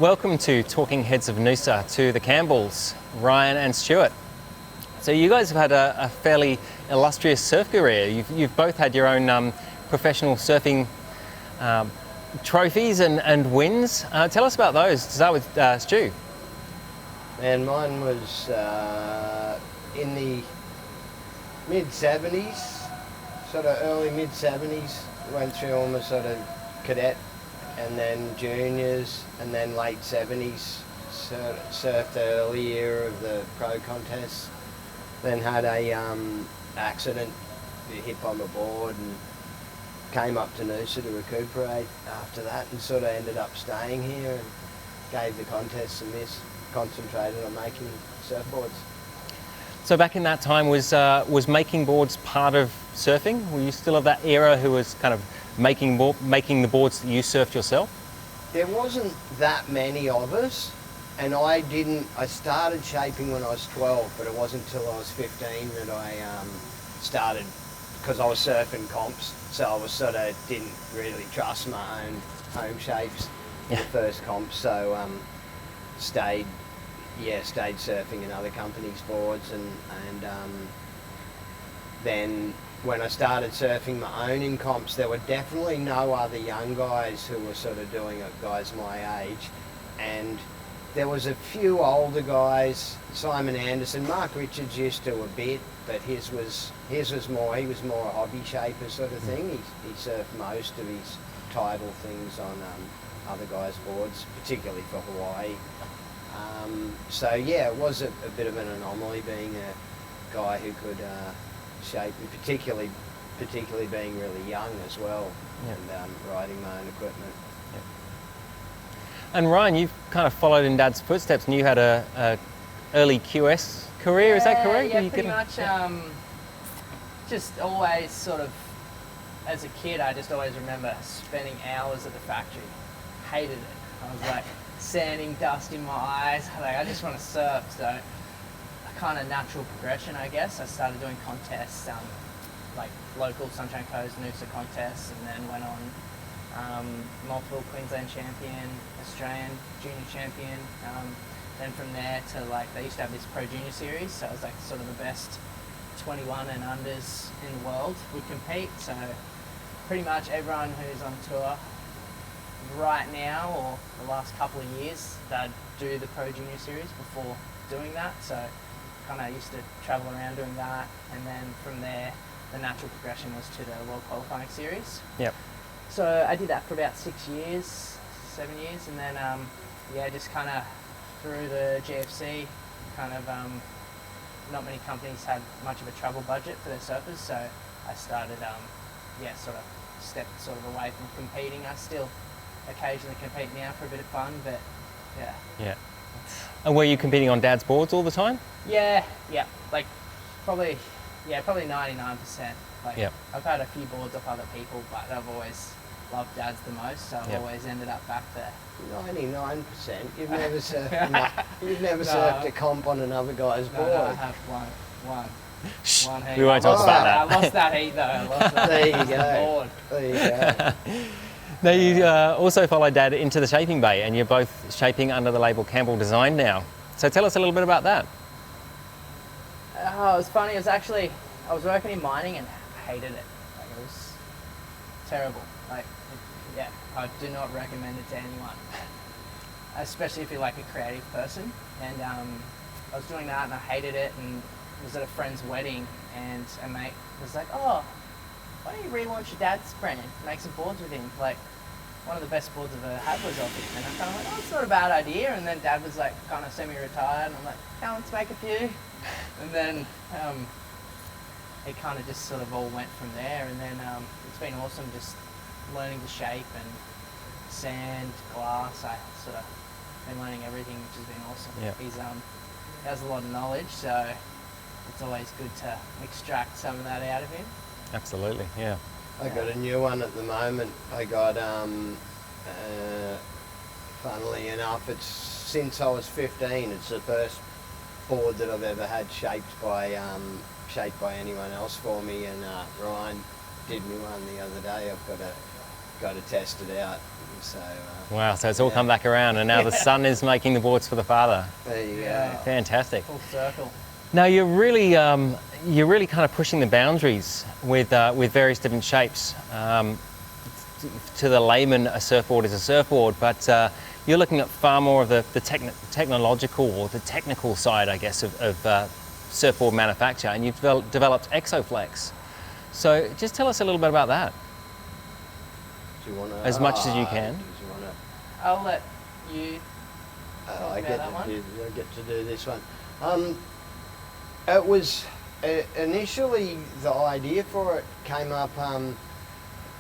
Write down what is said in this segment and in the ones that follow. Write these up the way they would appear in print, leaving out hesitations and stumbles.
Welcome to Talking Heads of Noosa, to the Campbells, Ryan and Stuart. So you guys have had a fairly illustrious surf career. You've both had your own professional surfing trophies and wins. Tell us about those. To start with Stu. And mine was in the mid-70s, sort of early mid-70s. Went through all my sort of cadet and then juniors and then late 70s. Surfed the early year of the pro contests. Then had a accident, hit by my board, and came up to Noosa to recuperate after that, and sort of ended up staying here and gave the contests a miss. Concentrated on making surfboards. So back in that time, was making boards part of surfing? Were you still of that era who was kind of making the boards that you surfed yourself? There wasn't that many of us, and I started shaping when I was 12, but it wasn't until I was 15 that I started, because I was surfing comps, so I was sort of didn't really trust my own home shapes in the first comp, so stayed surfing in other companies' boards, and then when I started surfing my own in comps, there were definitely no other young guys who were sort of doing it, guys my age, and there was a few older guys. Simon Anderson, Mark Richards used to a bit, but he was more a hobby shaper sort of thing. He surfed most of his tidal things on other guys' boards, particularly for Hawaii. So yeah, it was a bit of an anomaly being a guy who could shape, and particularly being really young as well, and riding my own equipment. Yep. And Ryan, you've kind of followed in Dad's footsteps, and you had a early QS career. Is that correct? Yeah, pretty much. Just always sort of, as a kid, I just always remember spending hours at the factory. Hated it. I was like sanding dust in my eyes. Like, I just want to surf. So a kind of natural progression, I guess. I started doing contests, like local Sunshine Coast, Noosa contests, and then went on multiple Queensland champion, Australian junior champion. Then from there to, like, they used to have this Pro Junior series, so it was like sort of the best 21 and unders in the world would compete. So pretty much everyone who's on tour right now, or the last couple of years, they'd do the Pro Junior series before doing that. So kind of used to travel around doing that, and then from there the natural progression was to the World Qualifying Series. Yep. So I did that for about 7 years, and then just kind of through the GFC, kind of not many companies had much of a travel budget for their surfers, so I started sort of stepped sort of away from competing. I still occasionally compete now for a bit of fun, but yeah. Yeah. And were you competing on Dad's boards all the time? Yeah, like probably 99%. Like, yep. I've had a few boards off other people, but I've always loved Dad's the most, so I've always ended up back there. 99%? You've never surfed surfed a comp on another guy's board? No, I have one heat. We won't talk about that. I lost that heat though. There you go. There you go. Now you also followed Dad into the shaping bay, and you're both shaping under the label Campbell Design now. So tell us a little bit about that. Oh, it was funny. I was working in mining and hated it. Like, it was terrible. Like, I do not recommend it to anyone, especially if you're like a creative person. And I was doing that and I hated it, and was at a friend's wedding, and a mate was like, "Oh, why don't you relaunch your Dad's brand, make some boards with him? Like, one of the best boards I've ever had was off it." And I kind of went, "Oh, it's not a bad idea." And then Dad was like kind of semi-retired, and I'm like, "Come, let's make a few." And then it kind of just sort of all went from there. And then it's been awesome just learning the shape and sand, glass. I sort of been learning everything, which has been awesome. Yep. He has a lot of knowledge, so it's always good to extract some of that out of him. Absolutely, yeah. I got a new one at the moment. I got, funnily enough, it's since I was 15. It's the first board that I've ever had shaped by anyone else for me, and Ryan did me one the other day. I've got a got to test it out. So Wow, so it's all yeah. come back around, and now the son is making the boards for the father. there you Yeah. go. Fantastic. Full circle. Now you're really kind of pushing the boundaries with various different shapes. To the layman, a surfboard is a surfboard, but you're looking at far more of the technological or the technical side, I guess, of surfboard manufacture, and you've developed Exoflex. So just tell us a little bit about that. Do you want to? As much as you can. Do you want to? I'll let you. I about get that to one? I get to do this one. It was initially the idea for it came up a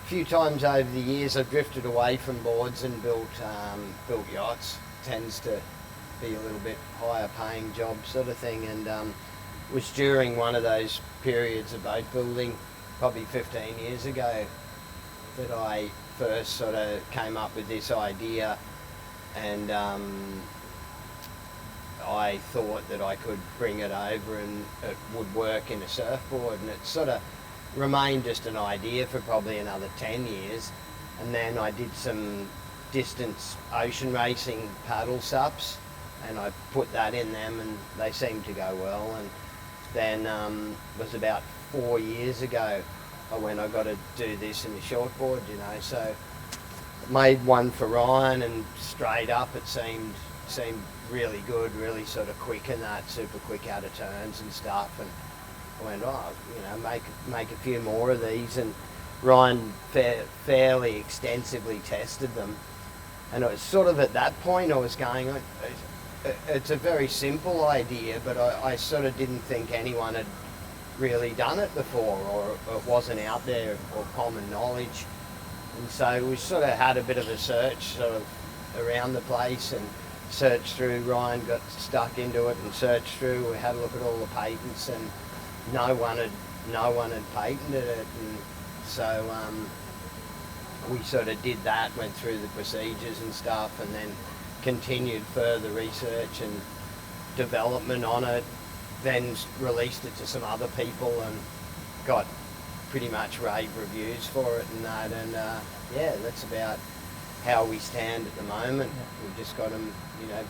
few times over the years. I've drifted away from boards and built yachts. Tends to be a little bit higher paying job sort of thing, and was during one of those periods of boat building, probably 15 years ago, that I first sort of came up with this idea, and I thought that I could bring it over and it would work in a surfboard, and it sort of remained just an idea for probably another 10 years. And then I did some distance ocean racing paddle sups, and I put that in them, and they seemed to go well. And then was about 4 years ago when I got to do this in the shortboard, you know. So made one for Ryan, and straight up it seemed really good, really sort of quick, and that super quick out of turns and stuff. And I went, oh, you know, make a few more of these. And Ryan fairly extensively tested them, and it was sort of at that point I was going, it's a very simple idea, but I sort of didn't think anyone had really done it before, or it wasn't out there or common knowledge. And so we sort of had a bit of a search sort of around the place, and searched through. Ryan got stuck into it and searched through. We had a look at all the patents, and no one had patented it. And so we sort of did that, went through the procedures and stuff, and then continued further research and development on it. Then released it to some other people and got pretty much rave reviews for it and that. And yeah, that's about how we stand at the moment. We've just got them, you know,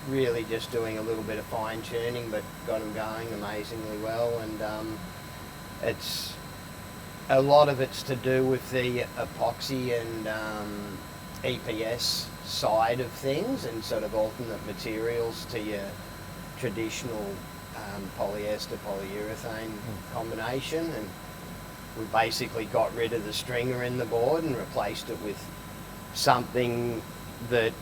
really just doing a little bit of fine tuning, but got them going amazingly well. And it's a lot of it's to do with the epoxy and EPS side of things, and sort of alternate materials to your traditional polyester polyurethane combination. And we basically got rid of the stringer in the board and replaced it with something that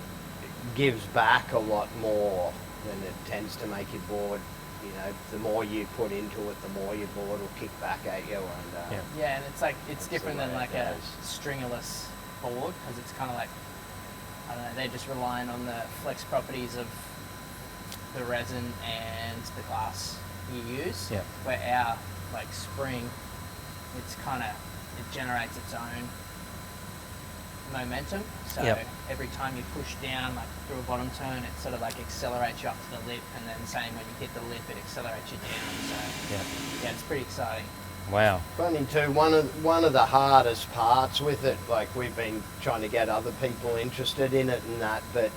gives back a lot more than it tends to make your board. You know, the more you put into it, the more your board will kick back at you. And Yeah, and it's like it's different the than way like it a goes. stringerless board, because it's kind of like, I don't know, they're just relying on the flex properties of the resin and the glass you use. Yeah. Where our like spring, it's kind of, it generates its own momentum. So Yep. every time you push down like through a bottom turn, it sort of like accelerates you up to the lip, and then same when you hit the lip, it accelerates you down. So Yeah. yeah, it's pretty exciting. Wow. funny too, one of the hardest parts with it, like we've been trying to get other people interested in it and that, but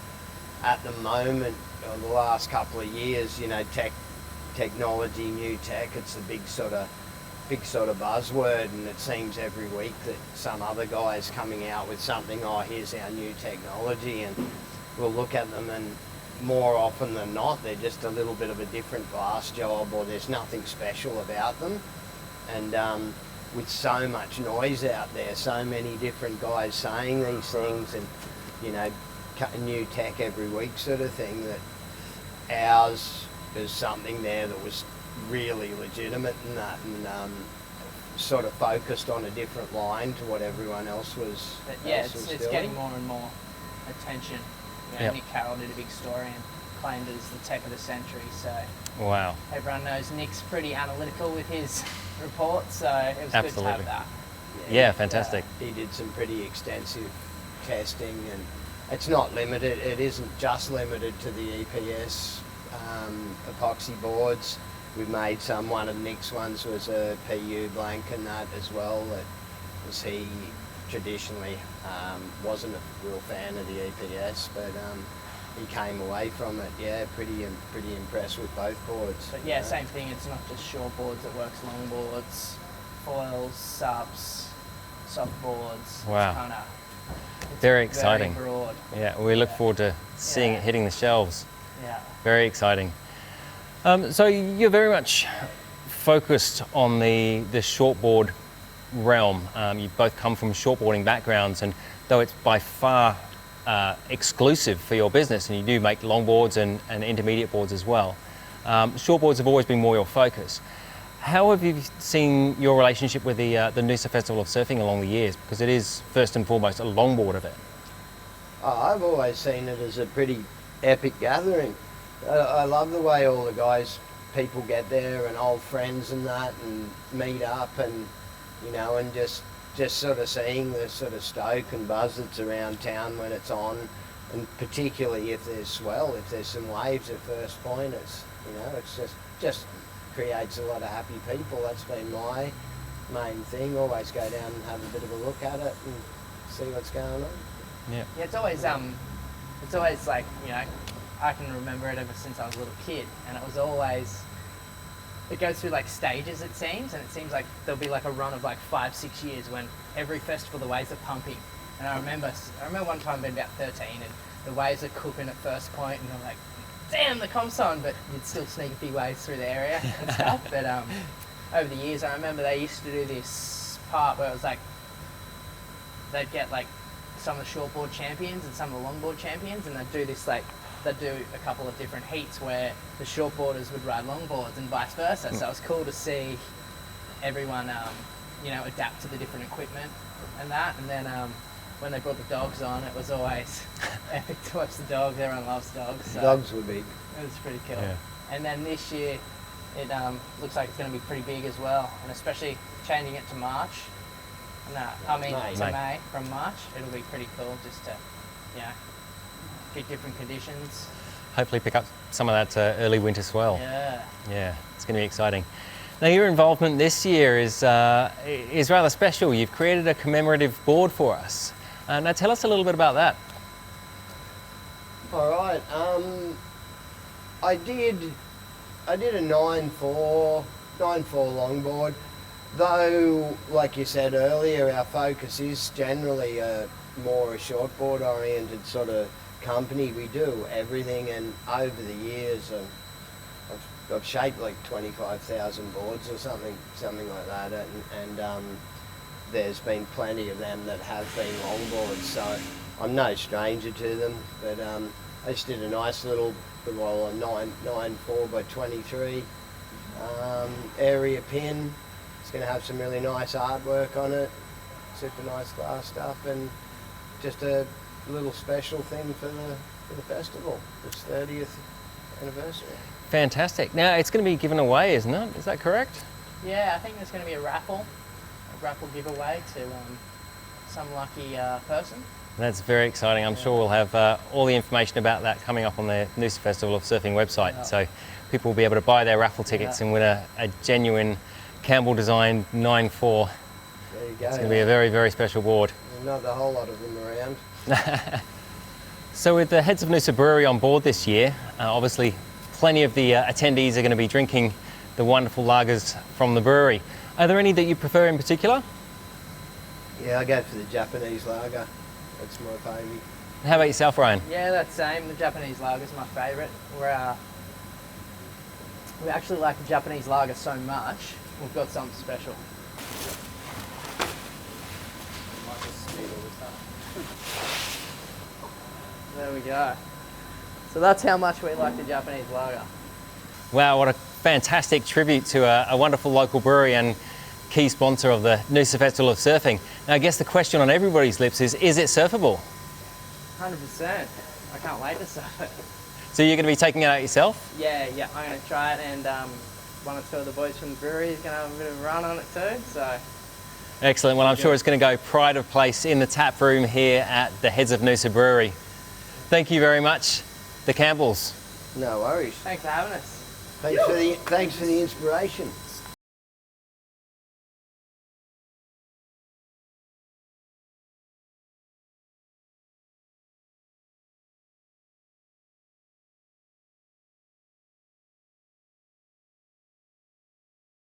at the moment, or the last couple of years, you know, technology, new tech, it's a big sort of buzzword, and it seems every week that some other guy is coming out with something. Oh, here's our new technology, and we'll look at them, and more often than not, they're just a little bit of a different glass job, or there's nothing special about them. And with so much noise out there, so many different guys saying these things, and you know, new tech every week sort of thing, that ours is something there that was really legitimate in that, and sort of focused on a different line to what everyone else was. But yeah, else was it's doing. getting more and more attention. You know, Yep. Nick Carroll did a big story and claimed it as the tech of the century. So Wow. everyone knows Nick's pretty analytical with his reports. So it was good to Absolutely. have that. Yeah, fantastic. He did some pretty extensive testing, and it's not limited. It isn't just limited to the EPS epoxy boards. We've made one of Nick's ones was a PU blank and that as well. That was he traditionally wasn't a real fan of the EPS, but he came away from it, yeah, pretty impressed with both boards. But yeah, same thing. It's not just short boards. It works long boards, foils, subs, soft boards. Wow. It's kind of Very exciting. Very broad. Yeah, we look forward to seeing it hitting the shelves. Yeah. Very exciting. So you're very much focused on the shortboard realm. You both come from shortboarding backgrounds, and though it's by far exclusive for your business, and you do make longboards and intermediate boards as well, shortboards have always been more your focus. How have you seen your relationship with the Noosa Festival of Surfing along the years? Because it is first and foremost a longboard event. I've always seen it as a pretty epic gathering. I love the way all the guys, people get there, and old friends and that, and meet up, and you know, and just sort of seeing the sort of stoke and buzz that's around town when it's on, and particularly if there's swell, if there's some waves at first point, it's, you know, it's just creates a lot of happy people. That's been my main thing. Always go down and have a bit of a look at it and see what's going on. Yeah. Yeah, it's always like, you know, I can remember it ever since I was a little kid, and it was always, it goes through like stages, it seems, and it seems like there'll be like a run of like 5-6 years when every festival the waves are pumping. And I remember one time being about 13 and the waves are cooking at first point, and I'm like, damn, the comp's on, but you'd still sneak a few waves through the area and stuff. But over the years, I remember they used to do this part where it was like, they'd get like some of the shortboard champions and some of the longboard champions, and they'd do this like, they'd do a couple of different heats where the shortboarders would ride longboards and vice versa. So it was cool to see everyone, you know, adapt to the different equipment and that. And then when they brought the dogs on, it was always epic to watch the dogs. Everyone loves dogs. So Dogs were big. it was pretty cool. Yeah. And then this year, it looks like it's going to be pretty big as well, and especially changing it to March. May, from March. It'll be pretty cool just to, you know, get different conditions. Hopefully pick up some of that early winter swell. Yeah. Yeah, it's going to be exciting. Now, your involvement this year is rather special. You've created a commemorative board for us. Now, tell us a little bit about that. All right. I did a 9.4 longboard, though, like you said earlier, our focus is generally more a shortboard oriented sort of company. We do everything, and over the years I've shaped like 25,000 boards or something like that, and there's been plenty of them that have been longboards, so I'm no stranger to them. But I just did a nice little, a 9.4 by 23 area pin. It's going to have some really nice artwork on it, super nice glass stuff, and just a little special thing for the festival, its 30th anniversary. Fantastic. Now, it's going to be given away, isn't it? Is that correct? Yeah, I think there's going to be a raffle giveaway to some lucky person. That's very exciting. I'm sure we'll have all the information about that coming up on the Noosa Festival of Surfing website. Yeah. So people will be able to buy their raffle tickets and win a genuine Campbell designed 9.4. There you go. It's going to be a very, very special board. There's not a whole lot of them around. So with the Heads of Noosa Brewery on board this year, obviously plenty of the attendees are going to be drinking the wonderful lagers from the brewery. Are there any that you prefer in particular? Yeah, I go for the Japanese lager. That's my favourite. How about yourself, Ryan? Yeah, that's same. The Japanese lager is my favourite. We actually like the Japanese lager so much, we've got something special. There we go. So that's how much we like the Japanese lager. Wow, what a fantastic tribute to a wonderful local brewery and key sponsor of the Noosa Festival of Surfing. Now, I guess the question on everybody's lips is it surfable? 100%. I can't wait to surf it. So you're going to be taking it out yourself? Yeah, I'm going to try it, and one or two of the boys from the brewery is going to have a bit of a run on it too. So. Excellent. Well, I'm sure it's going to go pride of place in the tap room here at the Heads of Noosa Brewery. Thank you very much, the Campbells. No worries. Thanks for having us. Thanks for the inspiration.